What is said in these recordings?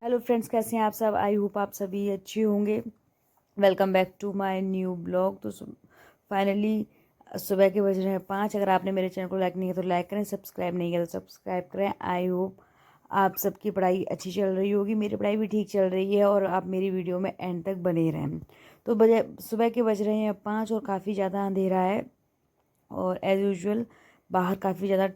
Hello friends, कैसे हैं आप सब। आई होप आप सभी अच्छे होंगे। Welcome back to my new blog. तो फाइनली सुबह के बज रहे हैं 5। अगर आपने मेरे चैनल को लाइक नहीं किया तो लाइक करें, सब्सक्राइब नहीं किया तो सब्सक्राइब करें। आई होप आप सबकी पढ़ाई अच्छी चल रही होगी। मेरी पढ़ाई भी ठीक चल रही है और आप मेरी वीडियो में एंड तक बने रहें। तो सुबह के बज रहे हैं 5 और काफ़ी ज़्यादा अंधेरा है और एज़ यूजुअल बाहर काफ़ी ज़्यादा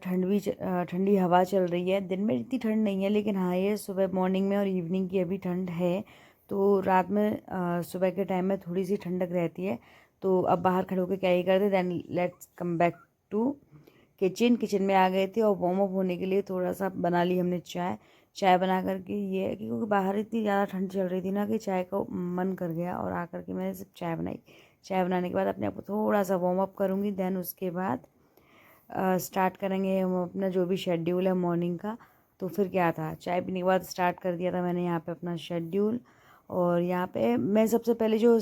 ठंडी हवा चल रही है। दिन में इतनी ठंड नहीं है, लेकिन हाँ, ये सुबह मॉर्निंग में और इवनिंग की अभी ठंड है। तो रात में सुबह के टाइम में थोड़ी सी ठंडक रहती है। तो अब बाहर खड़े होकर क्या ही करते, then let's come back to kitchen में आ गए थे और वार्म अप होने के लिए थोड़ा सा बना ली हमने चाय बना करके। ये है कि क्योंकि बाहर इतनी ज़्यादा ठंड चल रही थी ना कि चाय का मन कर गया और आकर के मैंने सिर्फ चाय बनाई। चाय बनाने के बाद अपने आप को थोड़ा सा वार्म अप करूँगी, देन उसके बाद स्टार्ट करेंगे हम अपना जो भी शेड्यूल है मॉर्निंग का। तो फिर क्या था, चाय पीने के बाद स्टार्ट कर दिया था मैंने यहाँ पे अपना शेड्यूल। और यहाँ पे मैं सबसे पहले जो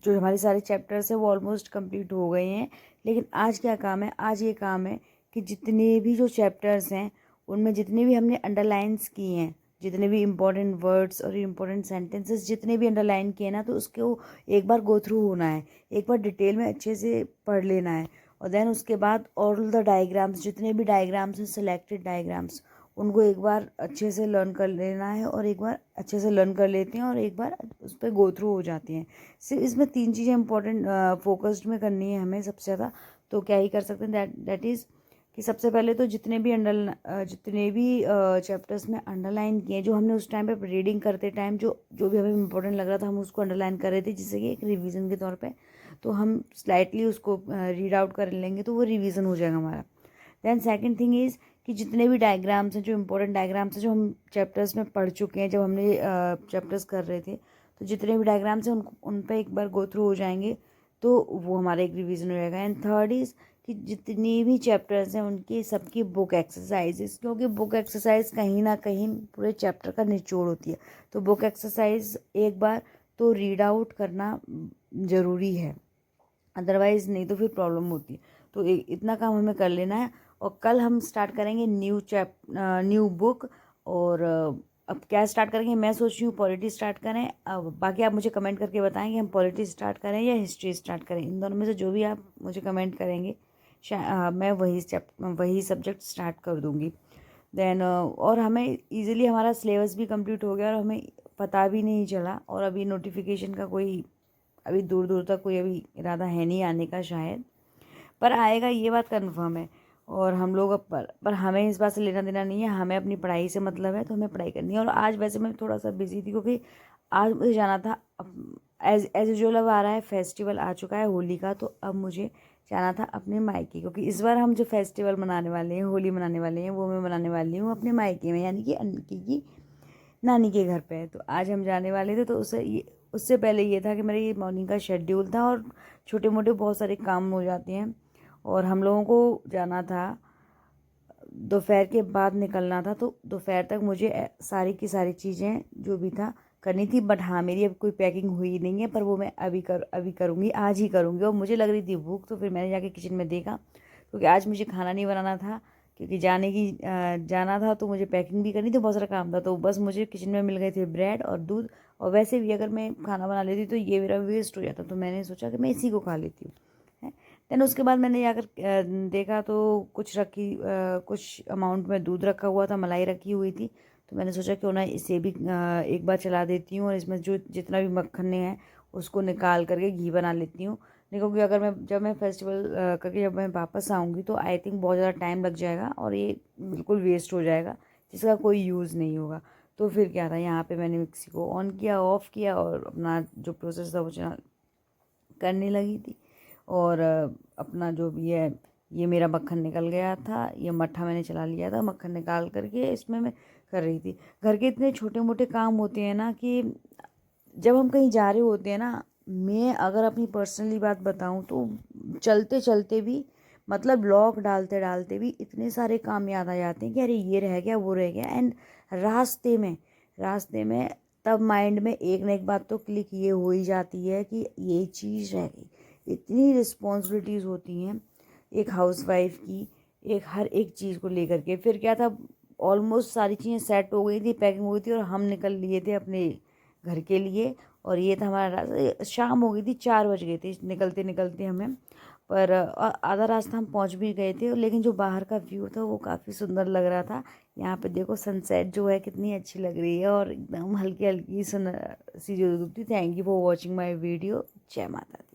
हमारे सारे चैप्टर्स हैं वो ऑलमोस्ट कंप्लीट हो गए हैं। लेकिन आज क्या काम है, आज ये काम है कि जितने भी जो चैप्टर्स हैं उनमें जितने भी हमने अंडरलाइंस किए हैं, जितने भी इम्पोर्टेंट वर्ड्स और इम्पोर्टेंट सेंटेंसेस जितने भी अंडरलाइन किए ना, तो उसको एक बार गो थ्रू होना है, एक बार डिटेल में अच्छे से पढ़ लेना है। और देन उसके बाद ऑल द डायग्राम्स, जितने भी डायग्राम्स हैं, सिलेक्टेड डायग्राम्स, उनको एक बार अच्छे से लर्न कर लेना है। और एक बार अच्छे से लर्न कर लेते हैं और एक बार उस पर गो थ्रू हो जाती हैं। सिर्फ इसमें 3 चीज़ें इंपॉर्टेंट फोकस्ड में करनी है हमें सबसे ज़्यादा। तो क्या ही कर सकते हैं, दैट इज़ कि सबसे पहले तो जितने भी चैप्टर्स में अंडरलाइन किए, जो हमने उस टाइम पे रीडिंग करते टाइम जो जो भी हमें इंपॉर्टेंट लग रहा था, हम उसको अंडरलाइन कर रहे थे, जिससे कि एक रिवीजन के तौर पे तो हम स्लाइटली उसको रीड आउट कर लेंगे तो वो रिवीजन हो जाएगा हमारा। देन सेकंड थिंग इज़ कि जितने भी डायग्राम्स हैं, जो इंपॉर्टेंट डायग्राम्स हैं, जो हम चैप्टर्स में पढ़ चुके हैं, जब हमने चैप्टर्स कर रहे थे, तो जितने भी डायग्राम्स हैं उन पर एक बार गो थ्रू हो जाएंगे तो वो हमारा एक रिवीजन हो जाएगा। एंड थर्ड इज़ कि जितनी भी चैप्टर्स हैं उनकी सबकी बुक एक्सरसाइजेस, क्योंकि बुक एक्सरसाइज कहीं ना कहीं पूरे चैप्टर का निचोड़ होती है। तो बुक एक्सरसाइज एक बार तो रीड आउट करना ज़रूरी है, अदरवाइज़ नहीं तो फिर प्रॉब्लम होती है। तो इतना काम हमें कर लेना है। और कल हम स्टार्ट करेंगे न्यू बुक। और अब क्या स्टार्ट करेंगे, मैं सोच रही हूँ पॉलिटी स्टार्ट करें। अब बाकी आप मुझे कमेंट करके बताएं कि हम पॉलिटी स्टार्ट करें या हिस्ट्री स्टार्ट करें। इन दोनों में से जो भी आप मुझे कमेंट करेंगे मैं वही सब्जेक्ट स्टार्ट कर दूँगी। देन और हमें इजीली हमारा सिलेबस भी कंप्लीट हो गया और हमें पता भी नहीं चला। और अभी नोटिफिकेशन का कोई अभी दूर दूर तक कोई अभी इरादा है नहीं आने का शायद, पर आएगा, ये बात कन्फर्म है। और हम लोग अब पर हमें इस बात से लेना देना नहीं है, हमें अपनी पढ़ाई से मतलब है, तो हमें पढ़ाई करनी है। और आज वैसे मैं थोड़ा सा बिजी थी क्योंकि आज मुझे जाना था। एज यूजुअल अब आ रहा है, फेस्टिवल आ चुका है होली का, तो अब मुझे जाना था अपने मायके, क्योंकि इस बार हम जो फेस्टिवल मनाने वाले हैं, होली मनाने वाले हैं, वो मैं मनाने वाली हूँ अपने मायके में, यानी कि अनकी की नानी के घर पे। तो आज हम जाने वाले थे, तो उससे पहले ये था कि मेरा ये मॉर्निंग का शेड्यूल था और छोटे मोटे बहुत सारे काम हो जाते हैं। और हम लोगों को जाना था, दोपहर के बाद निकलना था, तो दोपहर तक मुझे सारी की सारी चीज़ें जो भी था करनी थी। बट हाँ, मेरी अब कोई पैकिंग हुई नहीं है, पर वो मैं अभी करूँगी, आज ही करूँगी। और मुझे लग रही थी भूख, तो फिर मैंने जाके किचन में देखा, क्योंकि आज मुझे खाना नहीं बनाना था, क्योंकि जाना था तो मुझे पैकिंग भी करनी थी, बहुत सारा काम था। तो बस मुझे किचन में मिल गए थे ब्रेड और दूध। और वैसे भी अगर मैं खाना बना लेती तो ये मेरा वेस्ट हो जाता, तो मैंने सोचा कि मैं इसी को खा लेती हूँ। देन उसके बाद मैंने जाकर देखा तो कुछ अमाउंट में दूध रखा हुआ था, मलाई रखी हुई थी। तो मैंने सोचा क्यों ना इसे भी एक बार चला देती हूँ और इसमें जो जितना भी मक्खन है उसको निकाल करके घी बना लेती हूँ। नहीं, क्योंकि अगर जब मैं फेस्टिवल करके जब मैं वापस आऊँगी तो आई थिंक बहुत ज़्यादा टाइम लग जाएगा और ये बिल्कुल वेस्ट हो जाएगा, जिसका कोई यूज़ नहीं होगा। तो फिर क्या था, यहाँ पे मैंने मिक्सी को ऑन किया, ऑफ़ किया और अपना जो प्रोसेस था वो करने लगी थी। और अपना जो भी है, ये मेरा मक्खन निकल गया था, ये मट्ठा मैंने चला लिया था, मक्खन निकाल करके इसमें मैं कर रही थी। घर के इतने छोटे मोटे काम होते हैं ना कि जब हम कहीं जा रहे होते हैं ना, मैं अगर अपनी पर्सनली बात बताऊं तो चलते चलते भी, मतलब लॉक डालते डालते भी इतने सारे काम याद आ जाते हैं कि अरे ये रह गया, वो रह गया। एंड रास्ते में तब माइंड में एक ना एक बात तो क्लिक ये हो ही जाती है कि ये चीज़ रह गई। इतनी रिस्पॉन्सिबिलिटीज़ होती हैं एक हाउसवाइफ की, एक हर एक चीज़ को लेकर के। फिर क्या था, ऑलमोस्ट सारी चीज़ें सेट हो गई थी, पैकिंग हो गई थी और हम निकल लिए थे अपने घर के लिए। और ये था हमारा शाम हो गई थी, 4 बज गए थे निकलते निकलते हमें। पर आधा रास्ता हम पहुंच भी गए थे, लेकिन जो बाहर का व्यू था वो काफ़ी सुंदर लग रहा था। यहाँ पे देखो सनसेट जो है कितनी अच्छी लग रही है, और एकदम हल्की हल्की सन सी जो thank you for watching my video. जय माता दी।